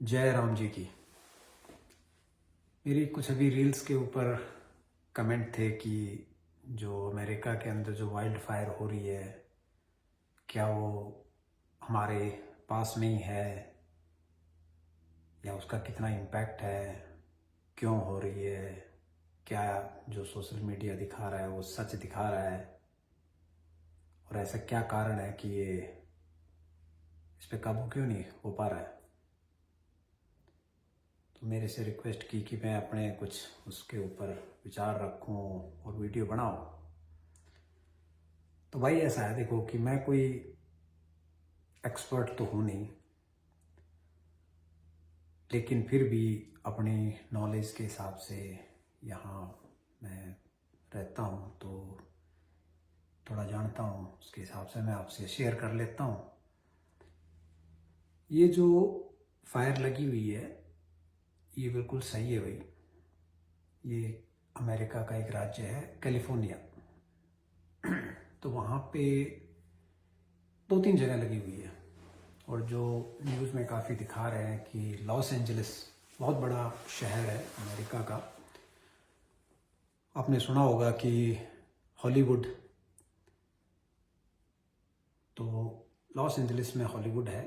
जय राम जी की। मेरी कुछ अभी रील्स के ऊपर कमेंट थे कि जो अमेरिका के अंदर जो वाइल्ड फायर हो रही है, क्या वो हमारे पास में ही है या उसका कितना इम्पैक्ट है, क्यों हो रही है, क्या जो सोशल मीडिया दिखा रहा है वो सच दिखा रहा है, और ऐसा क्या कारण है कि ये इस पे काबू क्यों नहीं हो पा रहा है। तो मेरे से रिक्वेस्ट की कि मैं अपने कुछ उसके ऊपर विचार रखूं और वीडियो बनाऊं। तो भाई ऐसा है, देखो कि मैं कोई एक्सपर्ट तो हूँ नहीं, लेकिन फिर भी अपनी नॉलेज के हिसाब से यहाँ मैं रहता हूँ तो थोड़ा जानता हूँ, उसके हिसाब से मैं आपसे शेयर कर लेता हूँ। ये जो फायर लगी हुई है ये बिल्कुल सही है भाई। ये अमेरिका का एक राज्य है कैलिफोर्निया। तो वहाँ पे 2-3 जगह लगी हुई है, और जो न्यूज़ में काफ़ी दिखा रहे हैं कि लॉस एंजलिस बहुत बड़ा शहर है अमेरिका का। आपने सुना होगा कि हॉलीवुड, तो लॉस एंजलिस में हॉलीवुड है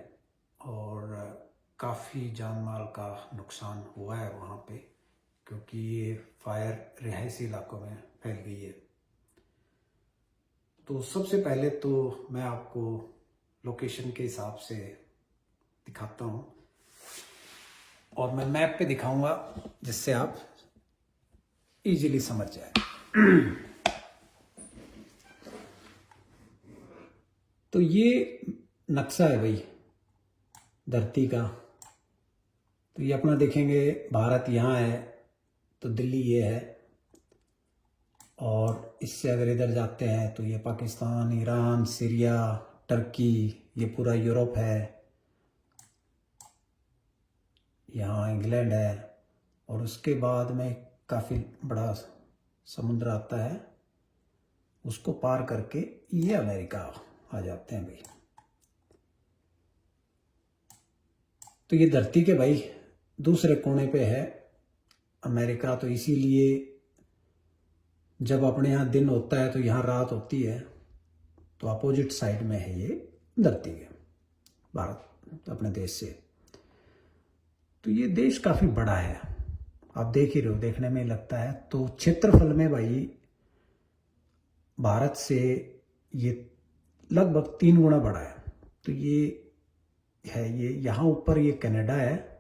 और काफ़ी जान माल का नुकसान हुआ है वहाँ पे, क्योंकि ये फायर रिहायशी इलाकों में फैल गई है। तो सबसे पहले तो मैं आपको लोकेशन के हिसाब से दिखाता हूँ, और मैं मैप पे दिखाऊंगा जिससे आप इजीली समझ जाए। तो ये नक्शा है भाई धरती का। तो ये अपना देखेंगे, भारत यहाँ है तो दिल्ली ये है, और इससे अगर इधर जाते हैं तो ये पाकिस्तान, ईरान, सीरिया, टर्की, ये पूरा यूरोप है। यहाँ इंग्लैंड है, और उसके बाद में काफ़ी बड़ा समुद्र आता है, उसको पार करके ये अमेरिका आ जाते हैं भाई। तो ये धरती के भाई दूसरे कोने पे है अमेरिका। तो इसीलिए जब अपने यहाँ दिन होता है तो यहाँ रात होती है, तो अपोजिट साइड में है ये धरती के, भारत अपने देश से। तो ये देश काफ़ी बड़ा है, आप देख ही रहे हो, देखने में लगता है। तो क्षेत्रफल में भाई भारत से ये लगभग 3 गुना बड़ा है। तो ये है, ये यहाँ ऊपर ये कनाडा है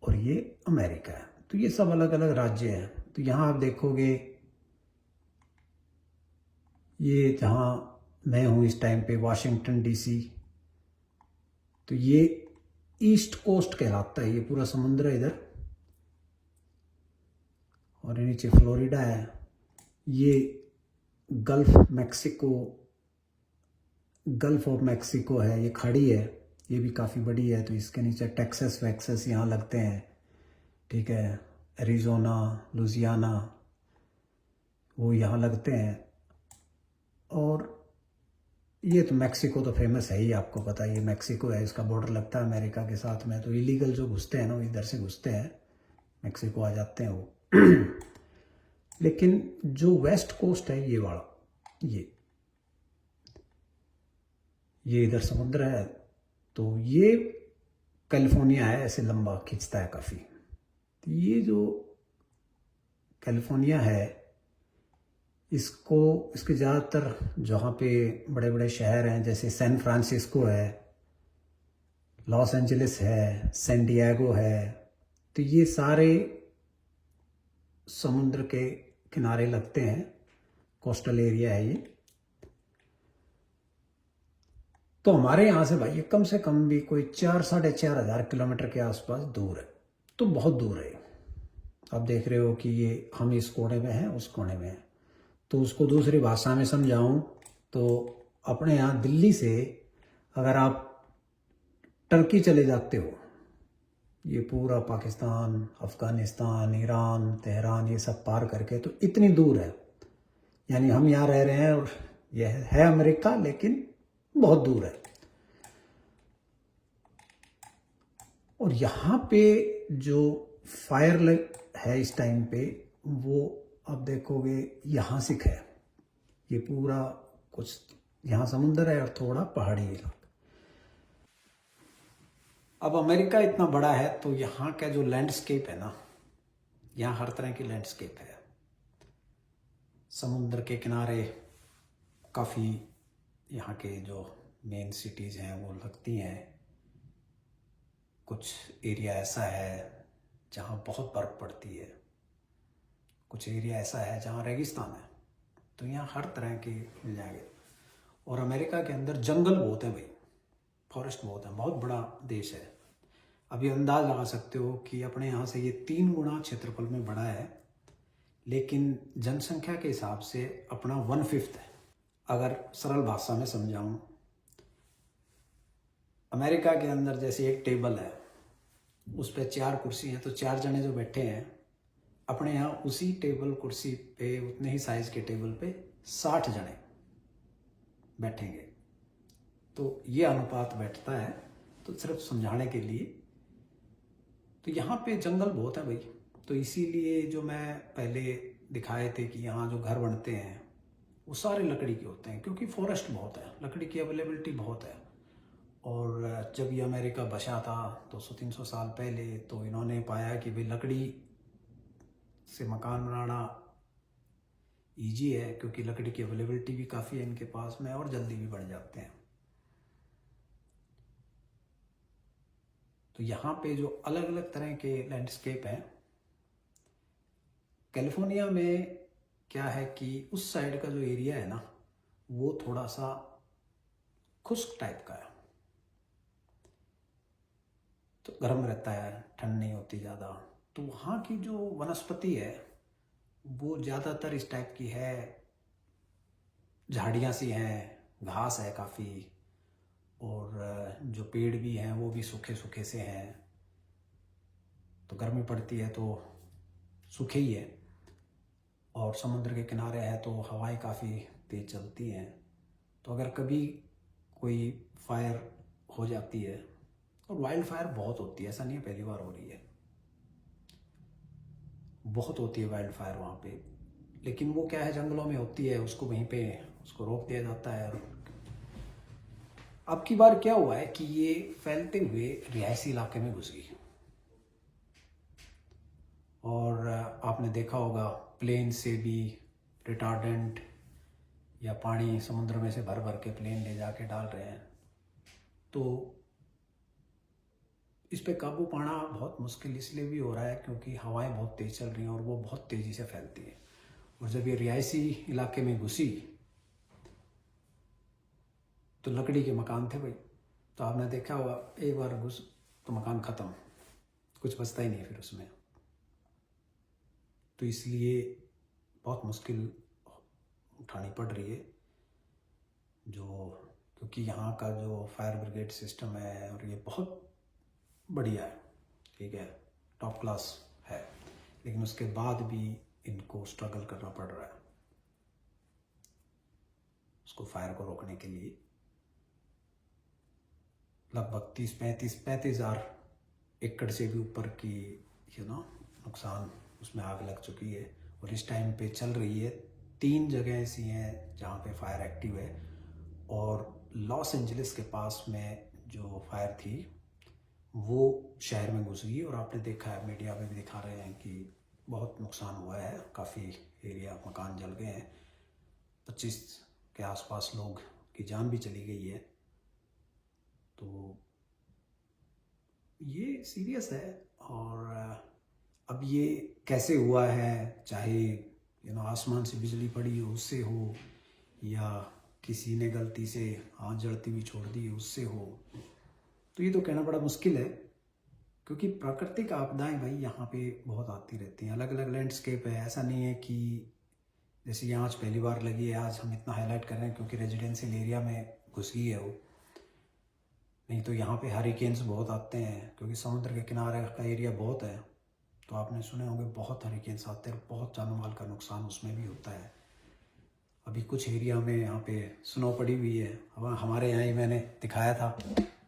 और ये अमेरिका है। तो ये सब अलग अलग राज्य हैं। तो यहाँ आप देखोगे, ये जहाँ मैं हूँ इस टाइम पे वाशिंगटन डीसी, तो ये ईस्ट कोस्ट कहलाता है, ये पूरा समुद्र है इधर, और नीचे फ्लोरिडा है। ये gulf Mexico, gulf of Mexico है, ये खाड़ी है, ये भी काफ़ी बड़ी है। तो इसके नीचे टेक्सास वैक्सस यहाँ लगते हैं, ठीक है, एरिजोना, लुजियाना, वो यहाँ लगते हैं। और ये तो मैक्सिको तो फेमस है ही, आपको पता है, ये मैक्सिको है, इसका बॉर्डर लगता है अमेरिका के साथ में। तो इलीगल जो घुसते हैं ना, वो इधर से घुसते हैं, मैक्सिको आ जाते हैं वो। लेकिन जो वेस्ट कोस्ट है ये वाला, ये इधर समुद्र है। तो ये कैलिफोर्निया है, ऐसे लंबा खींचता है काफ़ी। तो ये जो कैलिफोर्निया है, इसको, इसके ज़्यादातर जहाँ पे बड़े बड़े शहर हैं, जैसे सैन फ्रांसिस्को है, लॉस एंजलिस है, सैन डिएगो है, तो ये सारे समुद्र के किनारे लगते हैं, कोस्टल एरिया है ये। तो हमारे यहाँ से भाई ये कम से कम भी कोई 4-4.5 हज़ार किलोमीटर के आसपास दूर है। तो बहुत दूर है। आप देख रहे हो कि ये हम इस कोने में हैं, उस कोने में हैं। तो उसको दूसरी भाषा में समझाऊं तो अपने यहाँ दिल्ली से अगर आप टर्की चले जाते हो, ये पूरा पाकिस्तान, अफ़गानिस्तान, ईरान, तेहरान, ये सब पार करके, तो इतनी दूर है। यानी हम यहाँ रह रहे हैं और यह है अमेरिका, लेकिन बहुत दूर है। और यहाँ पे जो फायर है इस टाइम पे, वो आप देखोगे यहाँ सिख है, ये पूरा कुछ यहाँ समुंदर है और थोड़ा पहाड़ी इलाका। अब अमेरिका इतना बड़ा है तो यहाँ का जो लैंडस्केप है ना, यहाँ हर तरह की लैंडस्केप है। समुद्र के किनारे काफ़ी यहाँ के जो मेन सिटीज़ हैं वो लगती हैं। कुछ एरिया ऐसा है जहाँ बहुत बर्फ़ पड़ती है, कुछ एरिया ऐसा है जहाँ रेगिस्तान है। तो यहाँ हर तरह के मिल जाएंगे। और अमेरिका के अंदर जंगल बहुत है भाई, फॉरेस्ट बहुत है, बहुत बड़ा देश है। अभी अंदाज लगा सकते हो कि अपने यहाँ से ये 3 गुना क्षेत्रफल में बड़ा है, लेकिन जनसंख्या के हिसाब से अपना 1/5 है। अगर सरल भाषा में समझाऊं, अमेरिका के अंदर जैसे एक टेबल है, उस पर 4 कुर्सी हैं, तो 4 जने जो बैठे हैं, अपने यहाँ उसी टेबल कुर्सी पे, उतने ही साइज के टेबल पे 60 जने बैठेंगे। तो ये अनुपात बैठता है। तो सिर्फ समझाने के लिए, तो यहाँ पे जंगल बहुत है भाई। तो इसीलिए जो मैं पहले दिखाए थे कि यहाँ जो घर बनते हैं वो सारे लकड़ी के होते हैं, क्योंकि फॉरेस्ट बहुत है, लकड़ी की अवेलेबिलिटी बहुत है। और जब ये अमेरिका बसा था 200-300 साल पहले, तो इन्होंने पाया कि भाई लकड़ी से मकान बनाना ईजी है, क्योंकि लकड़ी की अवेलेबिलिटी भी काफ़ी है इनके पास में और जल्दी भी बन जाते हैं। तो यहाँ पे जो अलग अलग तरह के लैंडस्केप हैं, कैलिफोर्निया में क्या है कि उस साइड का जो एरिया है ना, वो थोड़ा सा खुश्क टाइप का है, तो गर्म रहता है, ठंड नहीं होती ज़्यादा। तो वहाँ की जो वनस्पति है वो ज़्यादातर इस टाइप की है, झाड़ियाँ सी हैं, घास है काफ़ी, और जो पेड़ भी हैं वो भी सूखे सूखे से हैं। तो गर्मी पड़ती है तो सूखे ही है, और समुद्र के किनारे है तो हवाएं काफ़ी तेज़ चलती हैं। तो अगर कभी कोई फायर हो जाती है, और वाइल्ड फायर बहुत होती है, ऐसा नहीं है पहली बार हो रही है, बहुत होती है वाइल्ड फायर वहाँ पे। लेकिन वो क्या है, जंगलों में होती है, उसको वहीं पे उसको रोक दिया जाता है। अब की बार क्या हुआ है कि ये फैलते हुए रिहायशी इलाके में घुस गई, और आपने देखा होगा प्लेन से भी रिटार्डेंट या पानी समुद्र में से भर भर के प्लेन ले जाके डाल रहे हैं। तो इस पे काबू पाना बहुत मुश्किल इसलिए भी हो रहा है क्योंकि हवाएं बहुत तेज़ चल रही हैं और वो बहुत तेज़ी से फैलती है। और जब ये रिहायशी इलाके में घुसी तो लकड़ी के मकान थे भाई, तो आपने देखा होगा एक बार घुस तो मकान ख़त्म, कुछ बचता ही नहीं फिर उसमें। तो इसलिए बहुत मुश्किल उठानी पड़ रही है, क्योंकि यहाँ का जो फायर ब्रिगेड सिस्टम है और ये बहुत बढ़िया है, ठीक है, टॉप क्लास है, लेकिन उसके बाद भी इनको स्ट्रगल करना पड़ रहा है उसको फायर को रोकने के लिए। लगभग 35 हज़ार एकड़ से भी ऊपर की नुकसान उसमें आग लग चुकी है, और इस टाइम पे चल रही है। 3 जगह ऐसी हैं जहाँ पे फायर एक्टिव है, और लॉस एंजलिस के पास में जो फायर थी वो शहर में घुस गई, और आपने देखा है, मीडिया में भी दिखा रहे हैं कि बहुत नुकसान हुआ है, काफ़ी एरिया मकान जल गए हैं, 25 के आसपास लोग की जान भी चली गई है। तो ये सीरियस है। और अब ये कैसे हुआ है, चाहे आसमान से बिजली पड़ी हो उससे हो, या किसी ने गलती से आँच जलती हुई छोड़ दी उससे हो, तो ये तो कहना बड़ा मुश्किल है, क्योंकि प्राकृतिक आपदाएं भाई यहाँ पे बहुत आती रहती हैं। अलग अलग लैंडस्केप है, ऐसा नहीं है कि जैसे यहाँ आज पहली बार लगी है, आज हम इतना हाईलाइट कर रहे हैं क्योंकि रेजिडेंशियल एरिया में घुस गई है वो, नहीं तो यहाँ पे हरिकेन्स बहुत आते हैं, क्योंकि समुद्र के किनारे का एरिया बहुत है। तो आपने सुने होंगे बहुत हरिकेन्स आते हैं, बहुत जान माल का नुकसान उसमें भी होता है। अभी कुछ एरिया में यहाँ पे स्नो पड़ी हुई है, अब हमारे यहाँ ही मैंने दिखाया था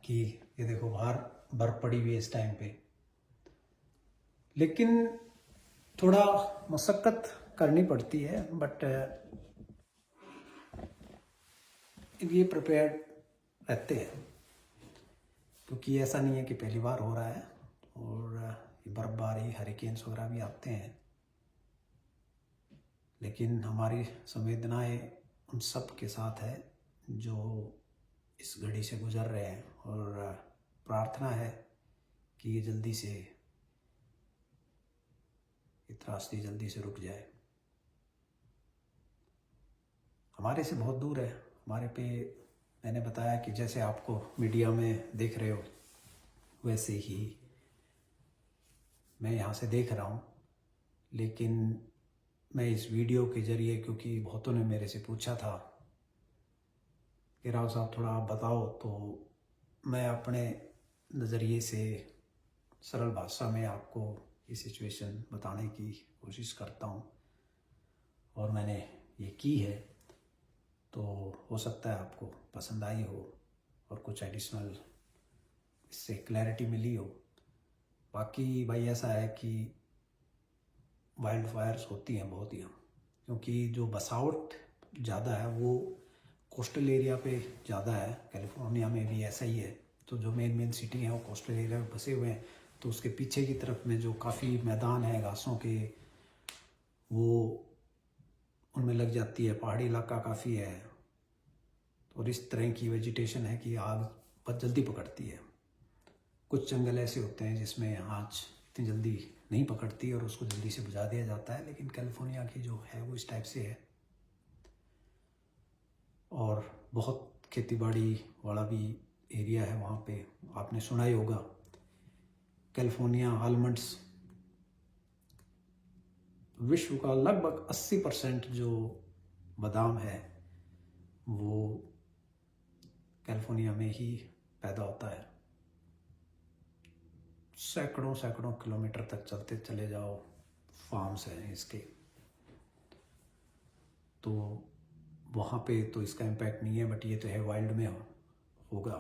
कि ये देखो बाहर बर्फ पड़ी हुई है इस टाइम पे, लेकिन थोड़ा मशक्क़त करनी पड़ती है, बट ये प्रिपेयर्ड रहते हैं, क्योंकि ऐसा नहीं है कि पहली बार हो रहा है। और ये बर्फबारी, हरिकेन्स वगैरह भी आते हैं, लेकिन हमारी संवेदनाएं उन सब के साथ है जो इस घड़ी से गुजर रहे हैं, और प्रार्थना है कि ये जल्दी से, ये त्रासदी जल्दी से रुक जाए। हमारे से बहुत दूर है, हमारे पे मैंने बताया कि जैसे आपको मीडिया में देख रहे हो वैसे ही मैं यहाँ से देख रहा हूँ। लेकिन मैं इस वीडियो के ज़रिए, क्योंकि बहुतों ने मेरे से पूछा था कि राव साहब थोड़ा आप बताओ, तो मैं अपने नज़रिए से सरल भाषा में आपको ये सिचुएशन बताने की कोशिश करता हूँ, और मैंने ये की है। तो हो सकता है आपको पसंद आई हो और कुछ एडिशनल इससे क्लैरिटी मिली हो। बाकी भाई ऐसा है कि वाइल्ड फायर्स होती हैं बहुत ही, क्योंकि जो बसावट ज़्यादा है वो कोस्टल एरिया पे ज़्यादा है। कैलिफोर्निया में भी ऐसा ही है। तो जो मेन सिटी हैं वो कोस्टल एरिया में बसे हुए हैं, तो उसके पीछे की तरफ में जो काफ़ी मैदान है घासों के, वो उनमें लग जाती है। पहाड़ी इलाका काफ़ी है, और इस तरह की वेजिटेशन है कि आग बहुत जल्दी पकड़ती है। कुछ जंगल ऐसे होते हैं जिसमें आँच इतनी जल्दी नहीं पकड़ती और उसको जल्दी से बुझा दिया जाता है, लेकिन कैलिफोर्निया की जो है वो इस टाइप से है। और बहुत खेतीबाड़ी वाला भी एरिया है वहाँ पे। आपने सुना ही होगा कैलिफोर्निया आलमंड्स, विश्व का लगभग 80% जो बादाम है वो कैलिफोर्निया में ही पैदा होता है। सैकड़ों किलोमीटर तक चलते चले जाओ, फार्म्स हैं इसके। तो वहाँ पे तो इसका इम्पैक्ट नहीं है, बट ये तो है वाइल्ड में होगा।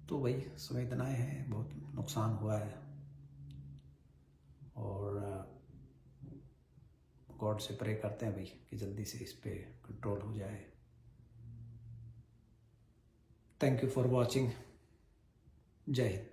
तो वही संवेदनाएं हैं, बहुत नुकसान हुआ है, और गॉड से प्रे करते हैं भाई कि जल्दी से इस पे कंट्रोल हो जाए। Thank you for watching. जय हिंद।